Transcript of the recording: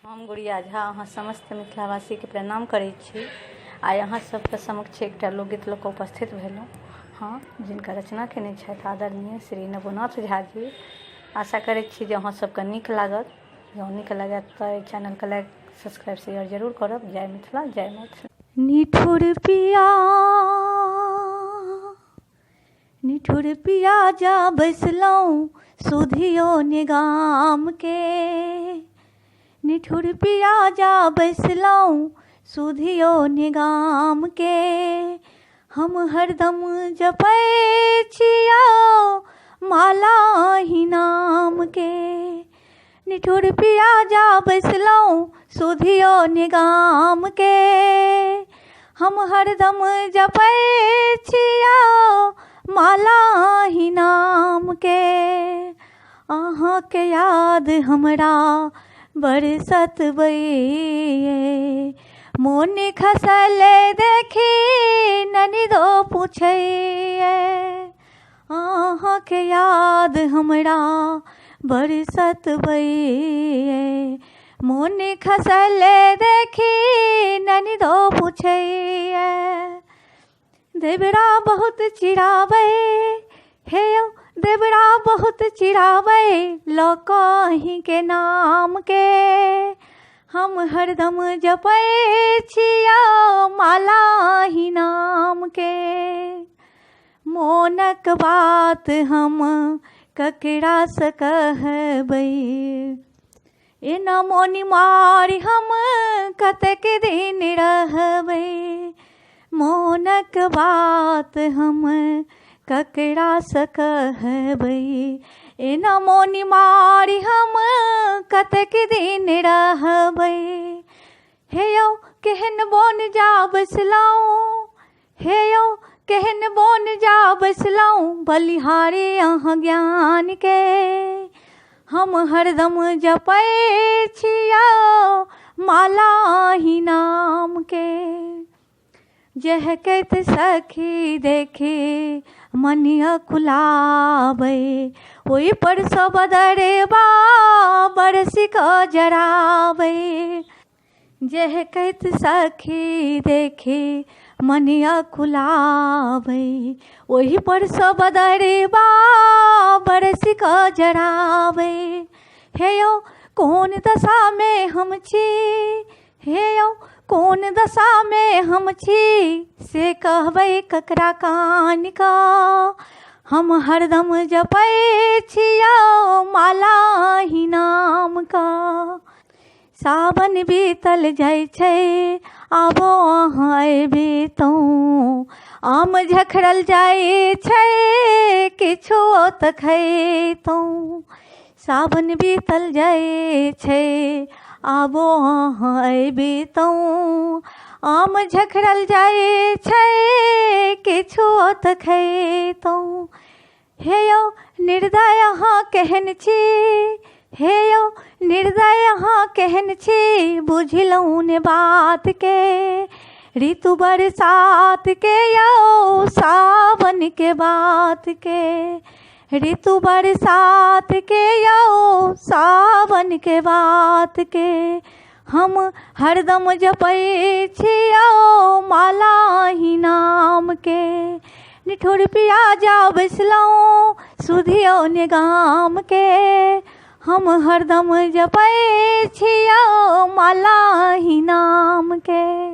हम गुड़िया झा अहाँ समस्त मिथिलावासी के प्रणाम करै छी। आइ अहाँ सबके समक्ष एकटा लोकगीत लऽ कऽ उपस्थित भेलहुँ। हाँ, जिनका रचना केने छथि आदरणीय श्री नवोनाथ झा जी। आशा करैत छी जे अहाँ सबके नीक लागत। जँ नीक लागत तऽ चैनलके लाइक सब्सक्राइब शेयर जरूर करब। जय मिथिला, जय मैथिली। निठुर पिया जा बैसलहुँ सुधियो निगाम के। निठुर पिया जा बैसलहुँ सुधियो निगाम के। हम हरदम जपै छियौ माला ही नाम के। निठुर पिया जा बैसलहुँ सुधियो निगाम के। हम हरदम जपै छियौ माला ही नाम के। अहाँके याद हमरा बरसत बइये। मोन खसल देखी ननदो पूछैये। अहाँके याद हमरा बरसत बइये। मोन खसल देखी ननदो पूछैये। देवरा बहुत चिड़ाबै हे यौ, देवरा बहुत चिड़ाबै लऽ कऽ अहींके नाम के। हम हरदम जपै छियौ माला ही नाम के। मोनक बात हम ककरासँ कहबै। एना मोनी मारि हम कतेक दिन रहबै। मोनक बात हम ककरासँ कहबै। एना मोनी मारि हम कतेक दिन रहबै। हे यौ केहन बन जा बैसलहुँ, हे यौ केहन बन जा बैसलहुँ बलिहारी अहाँ ज्ञान के। हम हरदम जपै छियौ माला ही नाम के। जहकैत सखी देखी मनिया कुलाबै। ओहि पर सँ बदरबा बरसी कऽ जराबै। जहकैत सखी देखी मनिया कुलाबै। ओहि पर सँ बदरबा बरसी कऽ जराबै। हे यौ कोन दशामे हम छी, हे यौ कोन दशामे हम छी से कहबै ककरा कान कऽ। हम हरदम जपै छियौ माला ही नाम कऽ। सावन बीतल जाइ छै आबो अहाँ अयबितहुँ। आम झखरल जाइ छै किछो तऽ खैतहुँ। सावन बीतल जाइ छै आबो अहाँ अयबितहुँ। आम झखरल जाइ छै किछो तऽ खैतहुँ। हे यौ निर्दय अहाँ केहन छी, हे यौ निर्दय अहाँ केहन छी बुझलहुँ ने बात के। ऋतु बरसात के यौ सावन के बात के। ऋतु बरसात के यौ सावन के बात के। हम हरदम जपै छियौ माला ही नाम के। निठुर पिया जा बैसलहुँ सुधियो निगाम के। हम हरदम जपै छियौ माला ही नाम के।